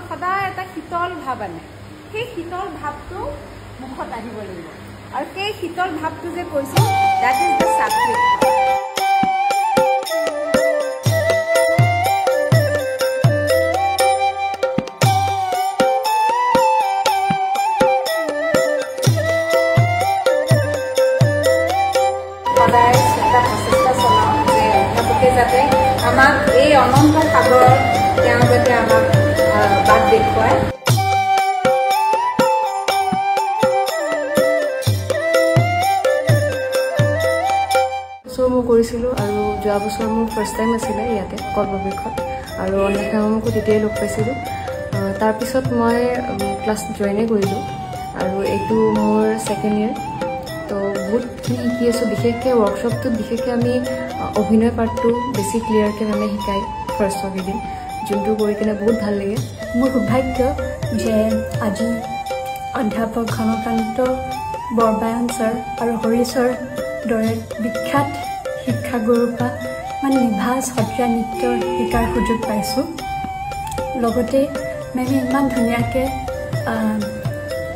সদায় এটা শীতল ভাৱ আনে সেই শীতল ভাৱটো মুখত আহিব লাগিব আৰু সেই শীতল ভাৱটো যে কৈছো দ্যাট ইজ দ্য সাত্বিক সদায় এটা প্ৰচেষ্টা চলাওঁ যে অধ্যাপকে যাতে আমাক এই অনন্ত সাগৰত তেওঁ যাতে আমাক বাট দেখুৱায় মই কৰিছিলোঁ আৰু যোৱা বছৰ মোৰ ফাৰ্ষ্ট টাইম আছিলে ইয়াতে কৰ্মবৃক্ষত আৰু অন্বেষাসমূহকো তেতিয়াই লগ পাইছিলোঁ তাৰপিছত মই ক্লাছ জইনে কৰিলোঁ আৰু এইটো মোৰ ছেকেণ্ড ইয়েৰ তো বহুতখিনি শিকি আছোঁ বিশেষকৈ ৱৰ্কশ্বপটোত বিশেষকৈ আমি অভিনয় পাৰ্টটো বেছি ক্লিয়াৰকৈ মানে শিকাই ফাৰ্ষ্টৰ কেইদিন যোনটো কৰি কিনে বহুত ভাল লাগে মোৰ সৌভাগ্য যে আজি অধ্যাপক ঘনকান্ত বৰবায়ন ছাৰ আৰু হৰিছৰ দৰে বিখ্যাত শিক্ষাগুৰুৰ পৰা মানে নিভাঁজ সত্ৰীয়া নৃত্যৰ শিকাৰ সুযোগ পাইছোঁ লগতে মেমে ইমান ধুনীয়াকৈ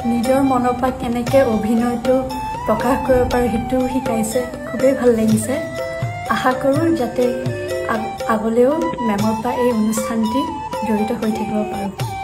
নিজৰ মনৰ পৰা কেনেকৈ অভিনয়টো প্ৰকাশ কৰিব পাৰোঁ সেইটো শিকাইছে খুবেই ভাল লাগিছে আশা কৰোঁ যাতে আগলৈও মেমৰ পৰা এই অনুষ্ঠানটি জড়িত হৈ থাকিব পাৰোঁ